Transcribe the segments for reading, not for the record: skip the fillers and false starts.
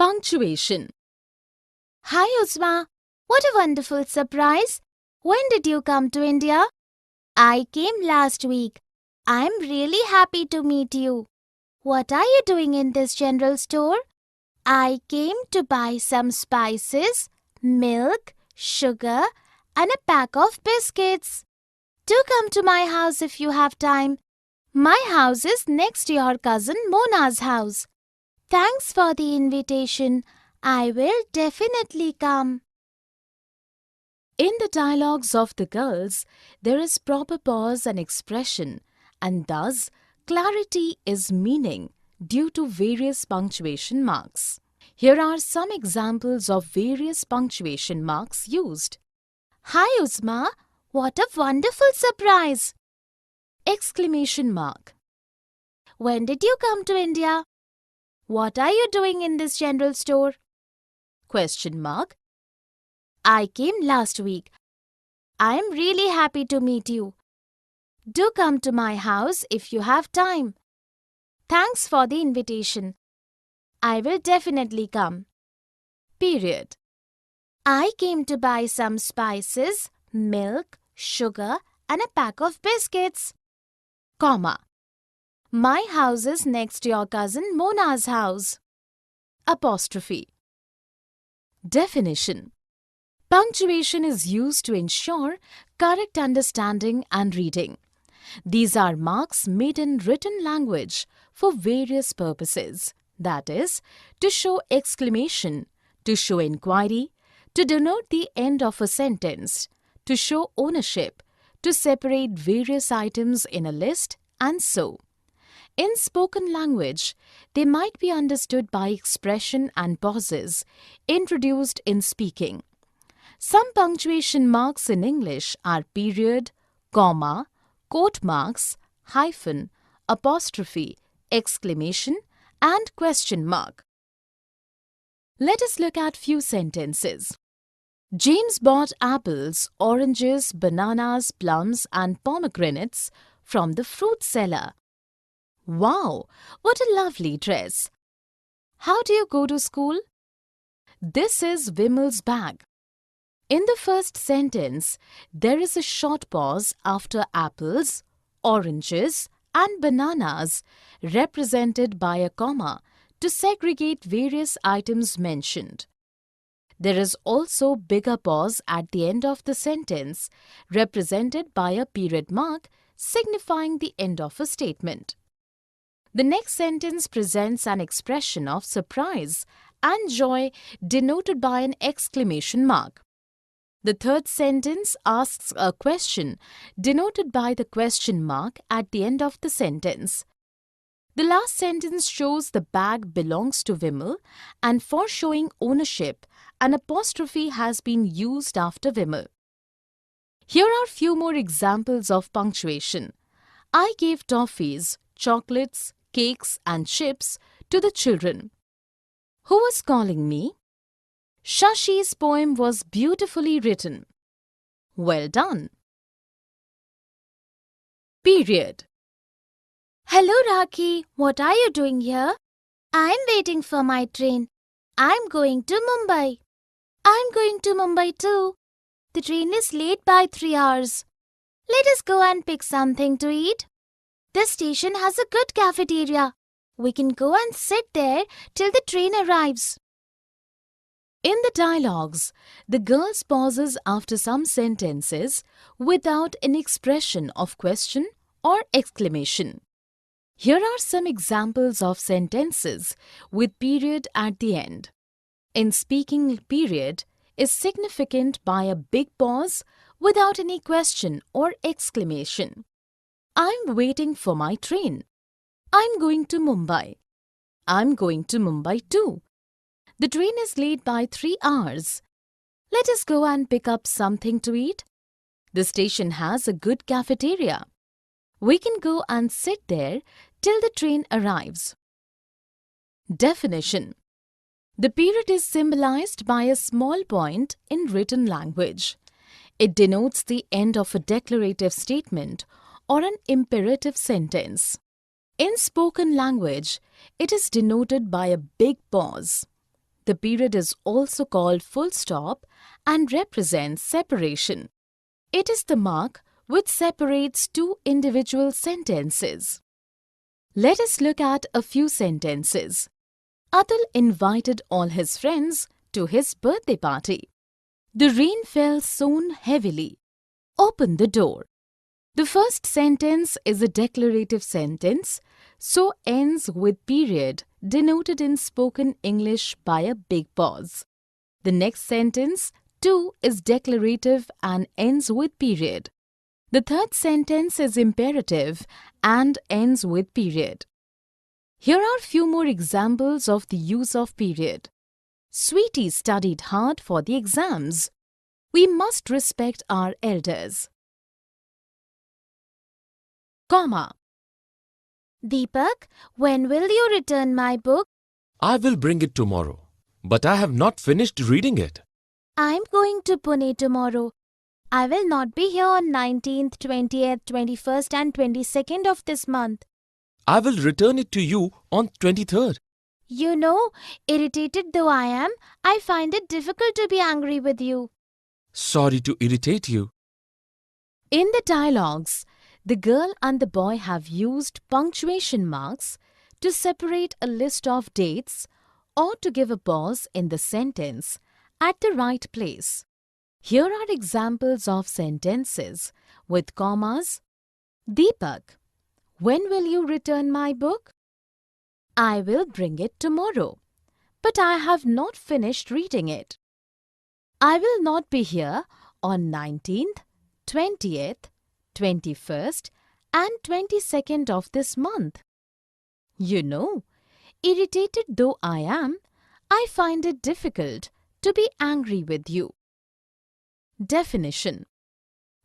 Punctuation. Hi Uzma, what a wonderful surprise. When did you come to India? I came last week. I'm really happy to meet you. What are you doing in this general store? I came to buy some spices, milk, sugar, and a pack of biscuits. Do come to my house if you have time. My house is next to your cousin Mona's house. Thanks for the invitation. I will definitely come. In the dialogues of the girls, there is proper pause and expression, and thus clarity is meaning due to various punctuation marks. Here are some examples of various punctuation marks used. Hi Uzma, what a wonderful surprise! Exclamation mark. When did you come to India? What are you doing in this general store? Question mark. I came last week. I am really happy to meet you. Do come to my house if you have time. Thanks for the invitation. I will definitely come. Period. I came to buy some spices, milk, sugar, and a pack of biscuits. Comma. My house is next to your cousin Mona's house. Apostrophe. Definition. Punctuation is used to ensure correct understanding and reading. These are marks made in written language for various purposes, that is, to show exclamation, to show inquiry, to denote the end of a sentence, to show ownership, to separate various items in a list, and so. In spoken language, they might be understood by expression and pauses introduced in speaking. Some punctuation marks in English are period, comma, quote marks, hyphen, apostrophe, exclamation, and question mark. Let us look at few sentences. James bought apples, oranges, bananas, plums, and pomegranates from the fruit seller. Wow, what a lovely dress! How do you go to school? This is Vimal's bag. In the first sentence, there is a short pause after apples, oranges, and bananas, represented by a comma, to segregate various items mentioned. There is also bigger pause at the end of the sentence, represented by a period mark, signifying the end of a statement. The next sentence presents an expression of surprise and joy denoted by an exclamation mark. The third sentence asks a question denoted by the question mark at the end of the sentence. The last sentence shows the bag belongs to Vimal, and for showing ownership, an apostrophe has been used after Vimal. Here are few more examples of punctuation. I gave toffees, chocolates, cakes and chips to the children. Who was calling me? Shashi's poem was beautifully written. Well done. Period. Hello Rakhi, what are you doing here? I'm waiting for my train. I'm going to Mumbai. I'm going to Mumbai too. The train is late by 3 hours. Let us go and pick something to eat. This station has a good cafeteria. We can go and sit there till the train arrives. In the dialogues, the girls pauses after some sentences without an expression of question or exclamation. Here are some examples of sentences with period at the end. In speaking, period is significant by a big pause without any question or exclamation. I'm waiting for my train. I'm going to Mumbai. I'm going to Mumbai too. The train is late by 3 hours. Let us go and pick up something to eat. The station has a good cafeteria. We can go and sit there till the train arrives. Definition. The period is symbolized by a small point in written language. It denotes the end of a declarative statement or an imperative sentence. In spoken language, it is denoted by a big pause. The period is also called full stop and represents separation. It is the mark which separates two individual sentences. Let us look at a few sentences. Atul invited all his friends to his birthday party. The rain fell soon heavily. Open the door. The first sentence is a declarative sentence, so ends with period denoted in spoken English by a big pause. The next sentence, too, is declarative and ends with period. The third sentence is imperative and ends with period. Here are few more examples of the use of period. Sweetie studied hard for the exams. We must respect our elders. Comma. Deepak, when will you return my book? I will bring it tomorrow, but I have not finished reading it. I'm going to Pune tomorrow. I will not be here on 19th, 20th, 21st and 22nd of this month. I will return it to you on 23rd. You know, irritated though I am, I find it difficult to be angry with you. Sorry to irritate you. In the dialogues, the girl and the boy have used punctuation marks to separate a list of dates or to give a pause in the sentence at the right place. Here are examples of sentences with commas. Deepak, when will you return my book? I will bring it tomorrow, but I have not finished reading it. I will not be here on 19th, 20th, 21st and 22nd of this month. You know, irritated though I am, I find it difficult to be angry with you. Definition.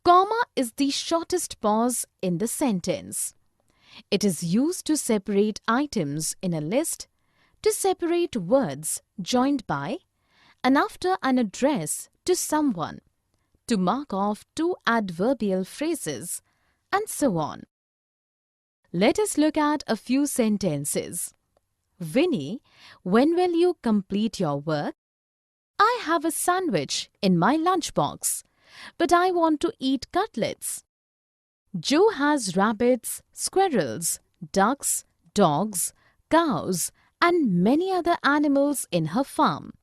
Comma is the shortest pause in the sentence. It is used to separate items in a list, to separate words joined by and after an address to someone, to mark off two adverbial phrases, and so on. Let us look at a few sentences. Vinny, when will you complete your work? I have a sandwich in my lunchbox, but I want to eat cutlets. Joe has rabbits, squirrels, ducks, dogs, cows, and many other animals in her farm.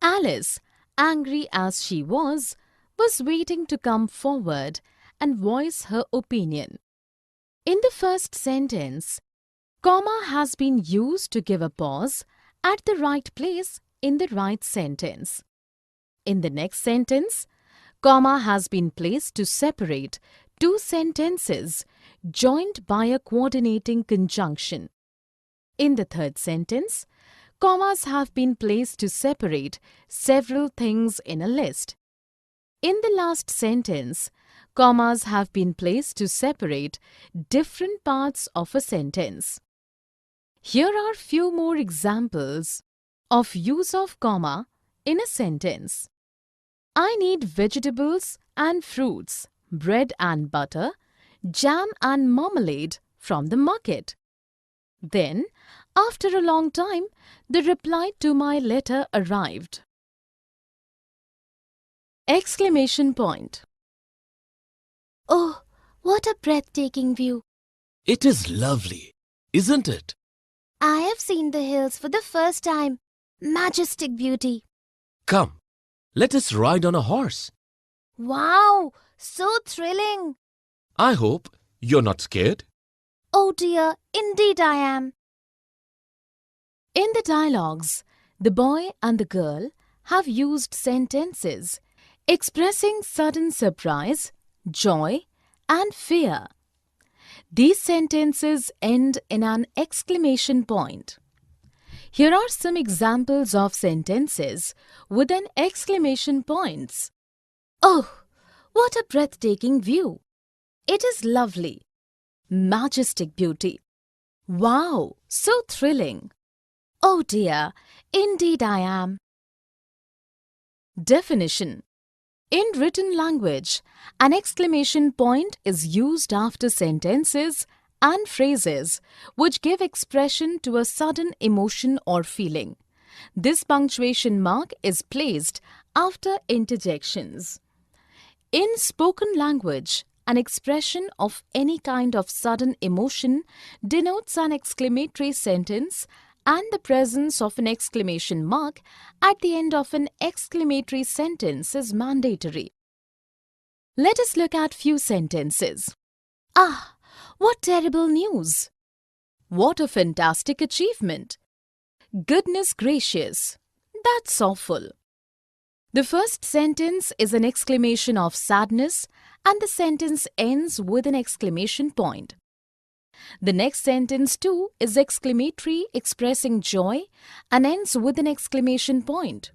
Alice, angry as she was waiting to come forward and voice her opinion. In the first sentence, comma has been used to give a pause at the right place in the right sentence. In the next sentence, comma has been placed to separate two sentences joined by a coordinating conjunction. In the third sentence, commas have been placed to separate several things in a list. In the last sentence, commas have been placed to separate different parts of a sentence. Here are few more examples of use of comma in a sentence. I need vegetables and fruits, bread and butter, jam and marmalade from the market. Then, after a long time, the reply to my letter arrived. Exclamation point. Oh, what a breathtaking view! It is lovely, isn't it? I have seen the hills for the first time. Majestic beauty. Come, let us ride on a horse. Wow, so thrilling. I hope you're not scared. Oh dear, indeed I am. In the dialogues, the boy and the girl have used sentences expressing sudden surprise, joy, and fear. These sentences end in an exclamation point. Here are some examples of sentences with an exclamation points. Oh, what a breathtaking view! It is lovely. Majestic beauty. Wow, so thrilling. Oh dear, indeed I am. Definition. In written language, an exclamation point is used after sentences and phrases which give expression to a sudden emotion or feeling, This punctuation mark is placed after interjections. In spoken language, an expression of any kind of sudden emotion denotes an exclamatory sentence, and the presence of an exclamation mark at the end of an exclamatory sentence is mandatory. Let us look at few sentences. Ah, what terrible news! What a fantastic achievement! Goodness gracious, that's awful. The first sentence is an exclamation of sadness, and the sentence ends with an exclamation point. The next sentence too is exclamatory, expressing joy, and ends with an exclamation point.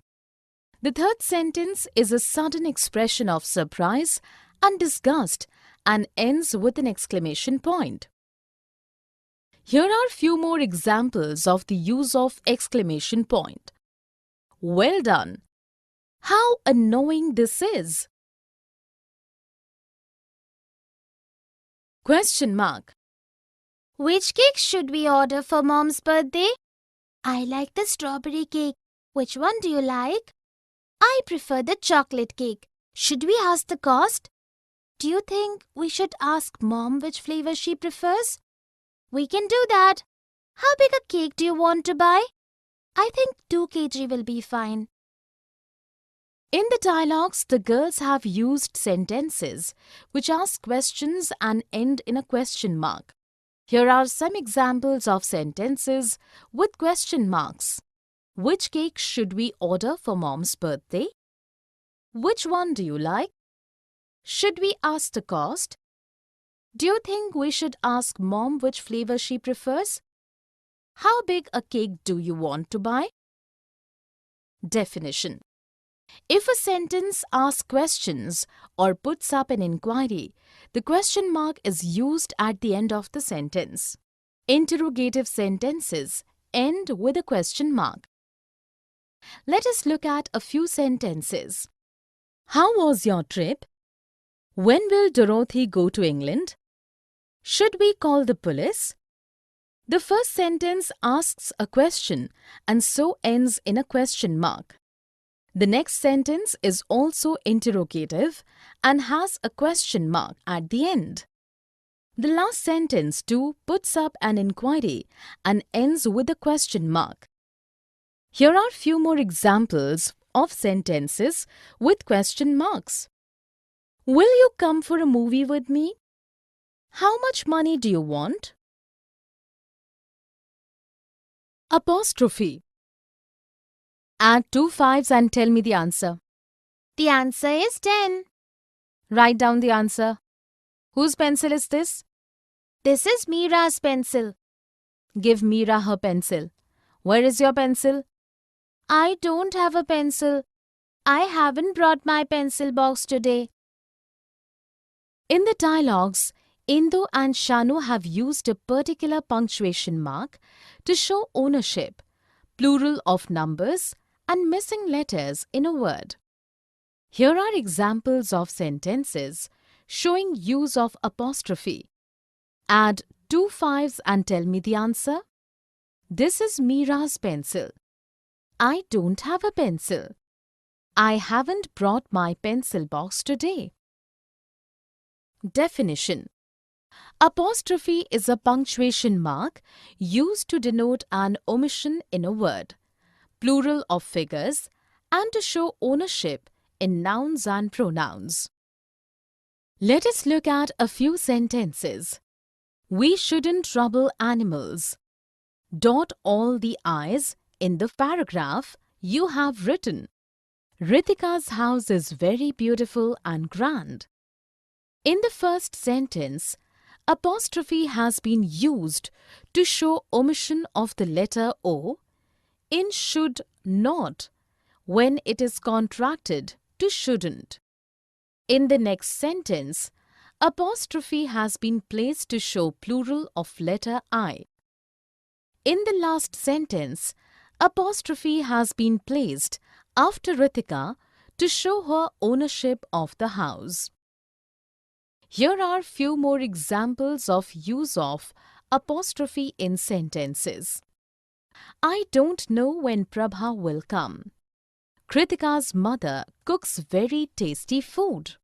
The third sentence is a sudden expression of surprise and disgust and ends with an exclamation point. Here are few more examples of the use of exclamation point. Well done! How annoying this is! Question mark. Which cake should we order for Mom's birthday? I like the strawberry cake. Which one do you like? I prefer the chocolate cake. Should we ask the cost? Do you think we should ask Mom which flavor she prefers? We can do that. How big a cake do you want to buy? I think 2 kg will be fine. In the dialogues, the girls have used sentences which ask questions and end in a question mark. Here are some examples of sentences with question marks. Which cake should we order for Mom's birthday? Which one do you like? Should we ask the cost? Do you think we should ask Mom which flavor she prefers? How big a cake do you want to buy? Definition. If a sentence asks questions or puts up an inquiry, the question mark is used at the end of the sentence. Interrogative sentences end with a question mark. Let us look at a few sentences. How was your trip? When will Dorothy go to England? Should we call the police? The first sentence asks a question and so ends in a question mark. The next sentence is also interrogative and has a question mark at the end. The last sentence too puts up an inquiry and ends with a question mark. Here are few more examples of sentences with question marks. Will you come for a movie with me? How much money do you want? Apostrophe. Add 2 5s and tell me the answer. The answer is 10. Write down the answer. Whose pencil is this? This is Mira's pencil. Give Mira her pencil. Where is your pencil? I don't have a pencil. I haven't brought my pencil box today. In the dialogues, Indu and Shanu have used a particular punctuation mark to show ownership, plural of numbers, and missing letters in a word. Here are examples of sentences showing use of apostrophe. Add 2 5s and tell me the answer. This is Mira's pencil. I don't have a pencil. I haven't brought my pencil box today. Definition. Apostrophe is a punctuation mark used to denote an omission in a word, plural of figures, and to show ownership in nouns and pronouns. Let us look at a few sentences. We shouldn't trouble animals. Dot all the I's in the paragraph you have written. Ritika's house is very beautiful and grand. In the first sentence, apostrophe has been used to show omission of the letter O in should not when it is contracted to shouldn't. In the next sentence, apostrophe has been placed to show plural of letter I. In the last sentence, apostrophe has been placed after Ritika to show her ownership of the house. Here are few more examples of use of apostrophe in sentences. I don't know when Prabha will come. Kritika's mother cooks very tasty food.